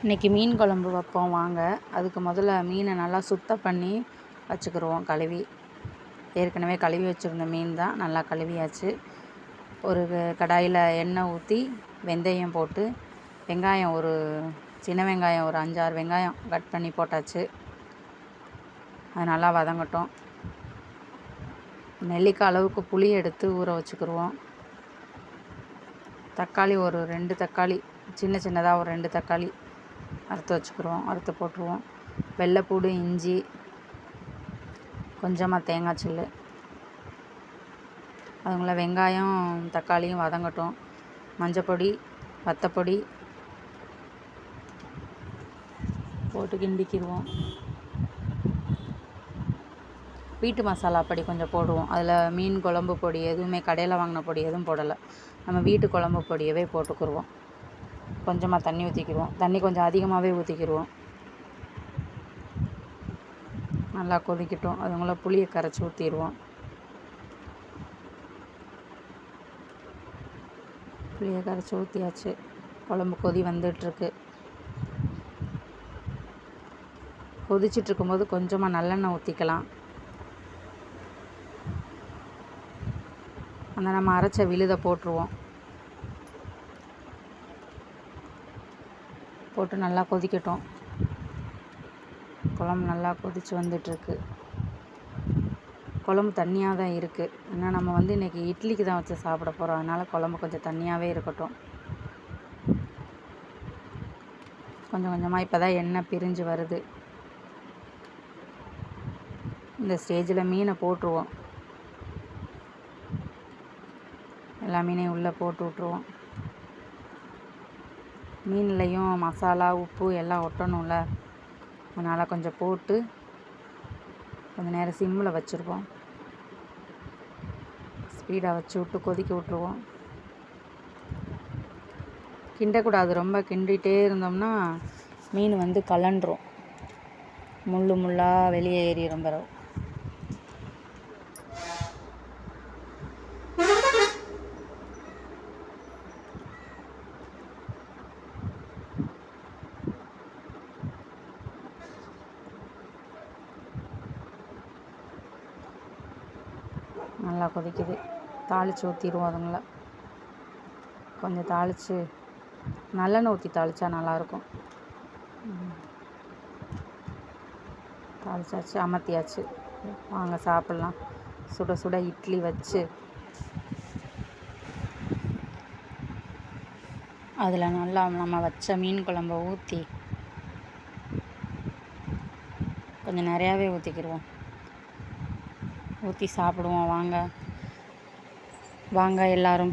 இன்றைக்கி மீன் குழம்பு வைப்போம் வாங்க. அதுக்கு முதல்ல மீனை நல்லா சுத்தம் பண்ணி வச்சுக்கிடுவோம். கழுவி ஏற்கனவே கழுவி வச்சுருந்த மீன் தான், நல்லா கழுவியாச்சு. ஒரு கடாயில் எண்ணெய் ஊற்றி வெந்தயம் போட்டு வெங்காயம், ஒரு சின்ன வெங்காயம் ஒரு 5-6 வெங்காயம் கட் பண்ணி போட்டாச்சு. அது நல்லா வதங்கட்டும். நெல்லிக்காய் அளவுக்கு புளி எடுத்து ஊற வச்சுக்கிடுவோம். தக்காளி ஒரு 2 தக்காளி, சின்ன சின்னதாக ஒரு 2 தக்காளி அறுத்து வச்சுக்கிடுவோம். அறுத்து போட்டுருவோம். வெள்ளைப்பூடு, இஞ்சி, கொஞ்சமாக தேங்காய் சில்லு. அதுங்கள வெங்காயம் தக்காளியும் வதங்கட்டும். மஞ்சப்பொடி, வத்தப்பொடி போட்டு கிண்டிக்கிடுவோம். வீட்டு மசாலா பொடி கொஞ்சம் போடுவோம். அதில் மீன் குழம்பு பொடி எதுவுமே கடையில் வாங்கின பொடி எதுவும் போடலை. நம்ம வீட்டு குழம்பு பொடியவே போட்டுக்கிடுவோம். கொஞ்சமாக தண்ணி ஊற்றிக்கிடுவோம். தண்ணி கொஞ்சம் அதிகமாகவே ஊற்றிக்கிடுவோம். நல்லா கொதிக்கட்டும். அதுங்கள புளியை கரைச்சி ஊற்றிடுவோம். புளியை கரைச்சி ஊற்றியாச்சு. குழம்பு கொதி வந்துட்டுருக்கு. கொதிச்சிட்ருக்கும்போது கொஞ்சமாக நல்லெண்ணெய் ஊற்றிக்கலாம். அந்த நம்ம அரைச்ச விழுதை போட்டுருவோம். போட்டு நல்லா கொதிக்கட்டும். குழம்பு நல்லா கொதித்து வந்துட்டுருக்கு. குழம்பு தண்ணியாக தான் இருக்குது. ஏன்னா நம்ம இன்றைக்கி இட்லிக்கு தான் வச்சு சாப்பிட போகிறோம். அதனால் குழம்பு கொஞ்சம் தண்ணியாகவே இருக்கட்டும். கொஞ்சம் கொஞ்சமாக இப்போ தான் எண்ணெய் பிரிஞ்சு வருது. இந்த ஸ்டேஜில் மீனை போட்டுருவோம். எல்லா மீனையும் உள்ளே போட்டு விட்ருவோம். மீன்லையும் மசாலா, உப்பு எல்லாம் ஒட்டணும்ல, அதனால் கொஞ்சம் போட்டு கொஞ்சம் நேரம் சிம்மில் வச்சுருவோம். ஸ்பீடாக வச்சு விட்டு கொதிக்க விட்ருவோம். கிண்டக்கூடாது. ரொம்ப கிண்டிகிட்டே இருந்தோம்னா மீன் கலண்டுரும். முள்ளாக வெளியே ஏறிடும். பிறகு நல்லா கொதிக்குது. தாளித்து ஊற்றிடுவோம். அதுங்கள கொஞ்சம் தாளித்து நல்லெண்ணெய் ஊற்றி தாளித்தா நல்லாயிருக்கும். தாளிச்சாச்சு, அமர்த்தியாச்சு. வாங்க சாப்பிட்லாம். சுட சுட இட்லி வச்சு அதில் நல்லா நம்ம வச்ச மீன் குழம்ப ஊற்றி கொஞ்சம் நிறையாவே ஊற்றிக்கிடுவோம். ஊற்றி சாப்பிடுவோம். வாங்க வாங்க எல்லோரும்.